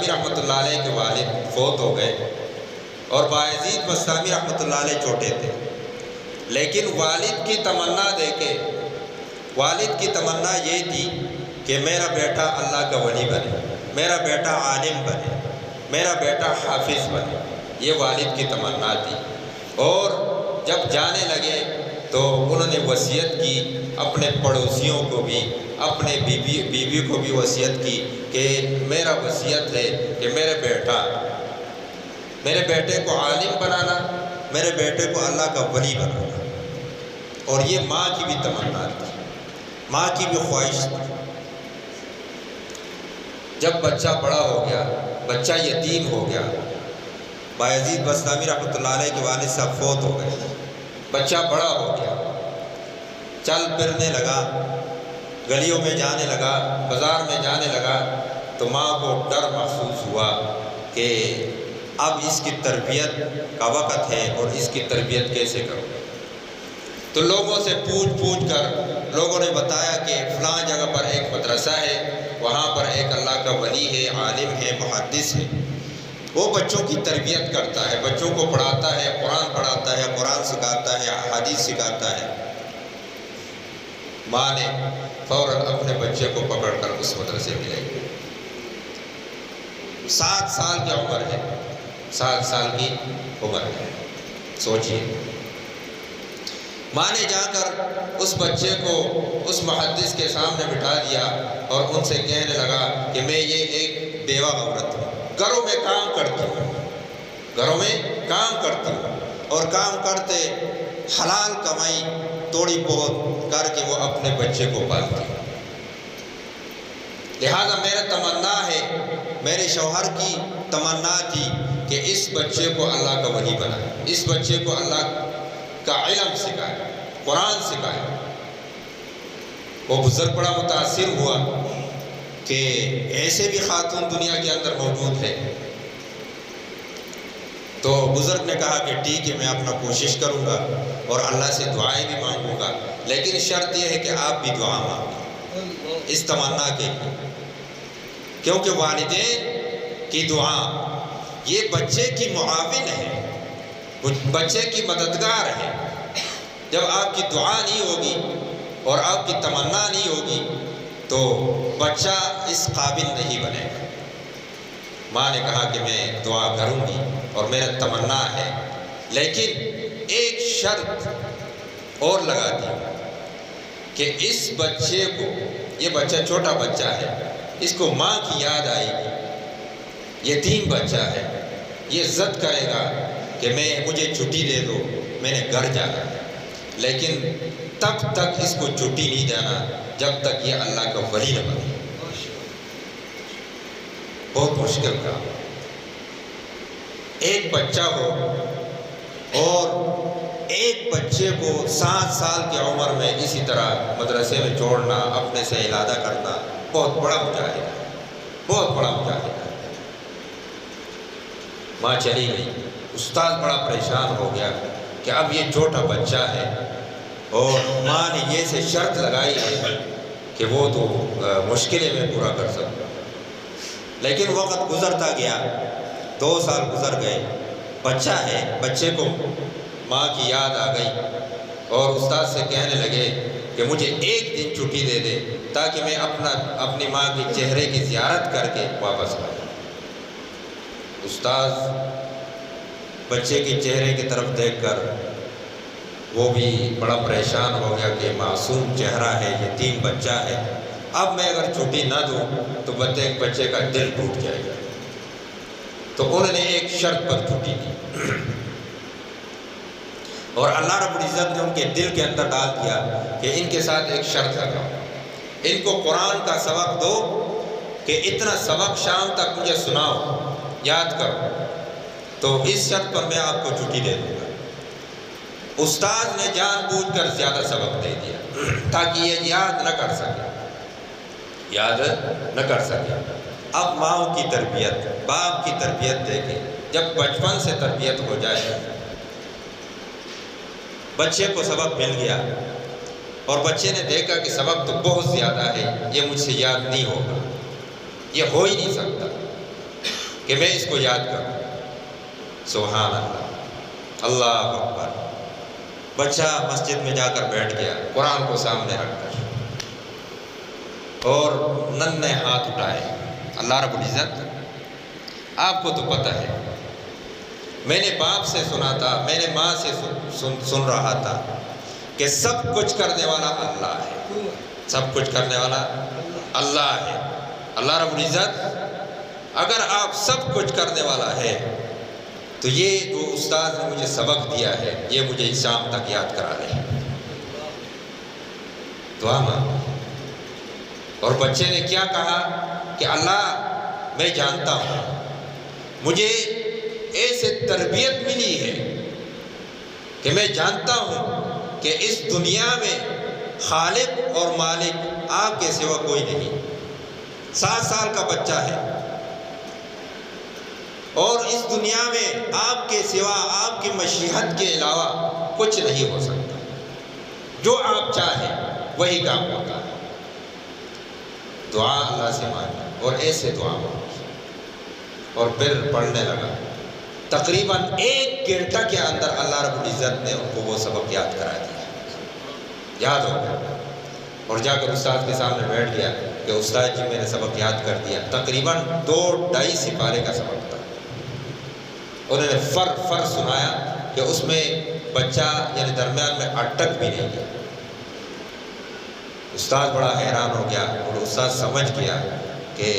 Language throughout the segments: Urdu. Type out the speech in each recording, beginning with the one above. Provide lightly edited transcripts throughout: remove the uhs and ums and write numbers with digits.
رحمۃ اللہ علیہ کے والد فوت ہو گئے اور بایزید بستامی رحمۃ اللہ علیہ چھوٹے تھے، لیکن والد کی تمنا دیکھے، والد کی تمنا یہ تھی کہ میرا بیٹا اللہ کا ولی بنے، میرا بیٹا عالم بنے، میرا بیٹا حافظ بنے، یہ والد کی تمنا تھی۔ اور جب جانے لگے تو انہوں نے وصیت کی، اپنے پڑوسیوں کو بھی، اپنے بیوی کو بھی وصیت کی کہ میرا وصیت ہے کہ میرے بیٹے کو عالم بنانا، میرے بیٹے کو اللہ کا ولی بنانا۔ اور یہ ماں کی بھی تمنا تھی، ماں کی بھی خواہش تھی۔ جب بچہ بڑا ہو گیا، بچہ یتیم ہو گیا، بایزید بستامی رحمۃ اللہ علیہ کے والد صاحب فوت ہو گئے، بچہ بڑا ہو گیا، چل پھرنے لگا، گلیوں میں جانے لگا، بازار میں جانے لگا، تو ماں کو ڈر محسوس ہوا کہ اب اس کی تربیت کا وقت ہے اور اس کی تربیت کیسے کروں۔ تو لوگوں سے پوچھ کر لوگوں نے بتایا کہ فلاں جگہ پر ایک مدرسہ ہے، وہاں پر ایک اللہ کا ولی ہے، عالم ہے، محدث ہے، وہ بچوں کی تربیت کرتا ہے، بچوں کو پڑھاتا ہے، قرآن پڑھاتا ہے، قرآن سکھاتا ہے، حدیث سکھاتا ہے۔ ماں نے فوراً اپنے بچے کو پکڑ کر اس مدرسے میں لے گئی۔ 7 سال کی عمر ہے، 7 سال کی عمر ہے، سوچئے۔ ماں نے جا کر اس بچے کو اس محدث کے سامنے بٹھا دیا اور ان سے کہنے لگا کہ میں یہ ایک بیوہ عورت ہوں، گھروں میں کام کرتی ہوں، گھروں میں کام کرتی ہوں، اور کام کرتے حلال کمائی تھوڑی بہت کر کے وہ اپنے بچے کو پالتی ہوں۔ لہذا میرا تمنا ہے، میرے شوہر کی تمنا تھی کہ اس بچے کو اللہ کا ولی بنائے، اس بچے کو اللہ کا علم سکھائے، قرآن سکھائے۔ وہ بزرگ بڑا متاثر ہوا کہ ایسے بھی خاتون دنیا کے اندر موجود ہے۔ تو بزرگ نے کہا کہ ٹھیک ہے، میں اپنا کوشش کروں گا اور اللہ سے دعائیں بھی مانگوں گا، لیکن شرط یہ ہے کہ آپ بھی دعا مانگیں اس تمنا کے لیے، کیونکہ والدین کی دعا یہ بچے کی معاون ہے، بچے کی مددگار ہے۔ جب آپ کی دعا نہیں ہوگی اور آپ کی تمنا نہیں ہوگی تو بچہ اس قابل نہیں بنے گا۔ ماں نے کہا کہ میں دعا کروں گی اور میرا تمنا ہے، لیکن ایک شرط اور لگا دی کہ اس بچے کو، یہ بچہ چھوٹا بچہ ہے، اس کو ماں کی یاد آئے گی، یتیم بچہ ہے، یہ ضد کرے گا کہ مجھے چھٹی دے دو، میں نے گھر جانا ہے، لیکن تب تک اس کو چھٹی نہیں دینا جب تک یہ اللہ کا ولی نہ بنے۔ بہت مشکل کام، ایک بچہ ہو اور ایک بچے کو 7 سال کی عمر میں اسی طرح مدرسے میں چھوڑنا، اپنے سے علادہ کرنا، بہت بڑا مجاہدہ ہے، بہت بڑا مجاہدہ ہے۔ ماں چلی گئی، استاد بڑا پریشان ہو گیا کہ اب یہ چھوٹا بچہ ہے، اور ماں نے یہ سے شرط لگائی ہے کہ وہ تو مشکلیں میں پورا کر سکتا، لیکن وقت گزرتا گیا، 2 سال گزر گئے، بچہ ہے، بچے کو ماں کی یاد آ گئی اور استاد سے کہنے لگے کہ مجھے ایک دن چھٹی دے دے تاکہ میں اپنی ماں کے چہرے کی زیارت کر کے واپس آؤں۔ استاد بچے کے چہرے کی طرف دیکھ کر وہ بھی بڑا پریشان ہو گیا کہ معصوم چہرہ ہے، یتیم بچہ ہے، اب میں اگر چھٹی نہ دوں تو بچے کا دل ٹوٹ جائے گا۔ تو انہوں نے ایک شرط پر چھٹی دی، اور اللہ رب العزت نے ان کے دل کے اندر ڈال دیا کہ ان کے ساتھ ایک شرط لگاؤ، ان کو قرآن کا سبق دو کہ اتنا سبق شام تک مجھے سناؤ، یاد کرو، تو اس شرط پر میں آپ کو چھٹی دے دوں گا۔ استاد نے جان بوجھ کر زیادہ سبق دے دیا تاکہ یہ یاد نہ کر سکے۔ اب ماں کی تربیت، باپ کی تربیت دیکھیں، جب بچپن سے تربیت ہو جائے، بچے کو سبق مل گیا اور بچے نے دیکھا کہ سبق تو بہت زیادہ ہے، یہ مجھ سے یاد نہیں ہوگا، یہ ہو ہی نہیں سکتا، کہ میں اس کو یاد کروں۔ سبحان اللہ، اللہ اکبر۔ بچہ مسجد میں جا کر بیٹھ گیا، قرآن کو سامنے رکھ کر، اور ننھے ہاتھ اٹھائے۔ اللہ رب العزت، آپ کو تو پتہ ہے، میں نے باپ سے سنا تھا، میں نے ماں سے سن رہا تھا کہ سب کچھ کرنے والا اللہ ہے، سب کچھ کرنے والا اللہ ہے۔ اللہ رب العزت اگر آپ سب کچھ کرنے والا ہے تو یہ جو استاد نے مجھے سبق دیا ہے یہ مجھے شام تک یاد کرا لے۔ دعا مانگو۔ اور بچے نے کیا کہا کہ اللہ میں جانتا ہوں مجھے ایسے تربیت ملی ہے کہ میں جانتا ہوں کہ اس دنیا میں خالق اور مالک آپ کے سوا کوئی نہیں۔ 7 سال کا بچہ ہے اور اس دنیا میں آپ کے سوا، آپ کی مشیت کے علاوہ کچھ نہیں ہو سکتا۔ جو آپ چاہیں وہی کام ہوتا ہے۔ دعا اللہ سے مانگی اور ایسے دعا مانگی، اور پھر پڑھنے لگا۔ تقریباً 1 گھنٹہ کے اندر اللہ رب العزت نے ان کو وہ سبق یاد کرا دیا، یاد ہو گیا۔ اور جا کر استاد کے سامنے بیٹھ گیا کہ استاد جی میں نے سبق یاد کر دیا۔ تقریباً 2-2.5 سپارے کا سبق تھا۔ انہوں نے فر سنایا کہ اس میں بچہ یعنی درمیان میں اٹک بھی نہیں گیا۔ استاد بڑا حیران ہو گیا، اور استاد سمجھ گیا کہ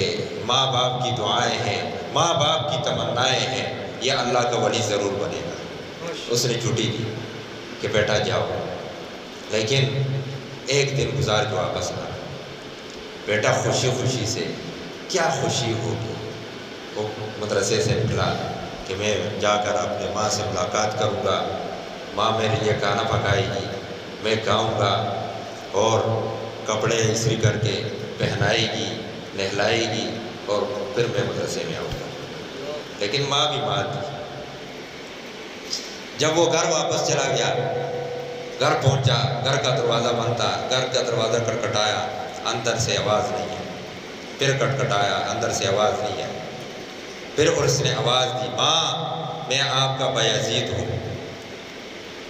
ماں باپ کی دعائیں ہیں، ماں باپ کی تمنائیں ہیں، یہ اللہ کا ولی ضرور بنے گا۔ اس نے چھٹی دی کہ بیٹا جاؤ، لیکن 1 دن گزار کے واپس آ۔ بیٹا خوشی سے، کیا خوشی ہوگی، وہ مدرسے سے نکلا کہ میں جا کر اپنے ماں سے ملاقات کروں گا، ماں میرے لیے کھانا پکائے گی، میں کھاؤں گا، اور کپڑے استری کر کے پہنائے گی، نہلائے گی، اور پھر میں مدرسے میں آؤں گا۔ لیکن ماں بھی ماں تھی۔ جب وہ گھر واپس چلا گیا، گھر پہنچا، گھر کا دروازہ بند تھا، گھر کا دروازہ کھٹکھٹایا، اندر سے آواز نہیں ہے۔ پھر کھٹکھٹایا، اندر سے آواز نہیں ہے۔ پھر اس نے آواز دی، ماں میں آپ کا بایزید ہوں،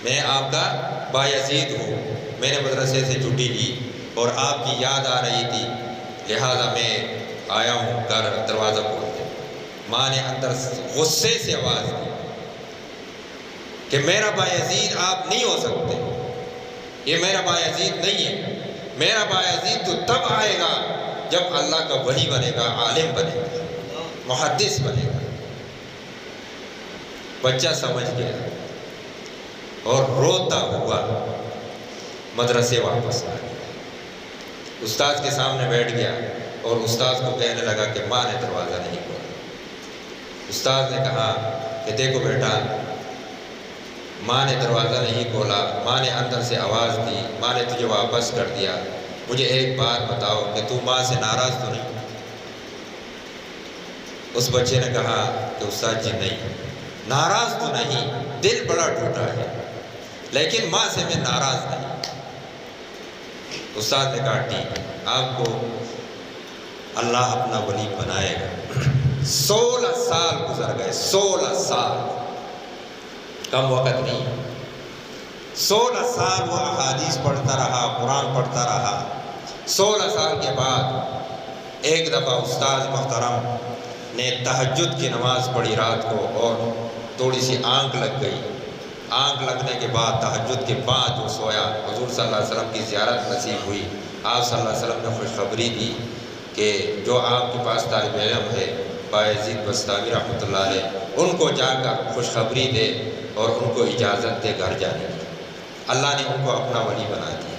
میں آپ کا بایزید ہوں، میں نے مدرسے سے چھٹی لی اور آپ کی یاد آ رہی تھی، لہذا میں آیا ہوں گھر، دروازہ کھول دے۔ ماں نے اندر غصے سے آواز دی کہ میرا بایزید آپ نہیں ہو سکتے، یہ میرا بایزید نہیں ہے، میرا بایزید تو تب آئے گا جب اللہ کا ولی بنے گا، عالم بنے گا، محدث بنے گا۔ بچہ سمجھ گیا اور روتا ہوا مدرسے واپس آ گیا۔ استاد کے سامنے بیٹھ گیا اور استاد کو کہنے لگا کہ ماں نے دروازہ نہیں کھولا۔ استاد نے کہا کہ دیکھو بیٹا، ماں نے دروازہ نہیں کھولا، ماں نے اندر سے آواز دی، ماں نے تجھے واپس کر دیا، مجھے ایک بات بتاؤ کہ تو ماں سے ناراض تو نہیں؟ اس بچے نے کہا کہ استاد جی نہیں، ناراض تو نہیں، دل بڑا ٹوٹا ہے، لیکن ماں سے میں ناراض نہیں۔ استاد نے کہا ٹھیک، آپ کو اللہ اپنا ولی بنائے گا۔ 16 سال گزر گئے، 16 سال، کم وقت نہیں۔ 16 سال وہ احادیث پڑھتا رہا، قرآن پڑھتا رہا۔ 16 سال کے بعد ایک دفعہ استاد محترم نے تہجد کی نماز پڑھی رات کو، اور تھوڑی سی آنکھ لگ گئی۔ آنکھ لگنے کے بعد تہجد کے بعد وہ سویا، حضور صلی اللہ علیہ وسلم کی زیارت نصیب ہوئی۔ آپ صلی اللہ علیہ وسلم نے خوشخبری دی کہ جو آپ کے پاس طالب علم ہے بایزید بستامی رحمۃ اللہ علیہ، ان کو جا کر خوشخبری دے اور ان کو اجازت دے گھر جانے کی۔ اللہ نے ان کو اپنا ولی بنا دیا۔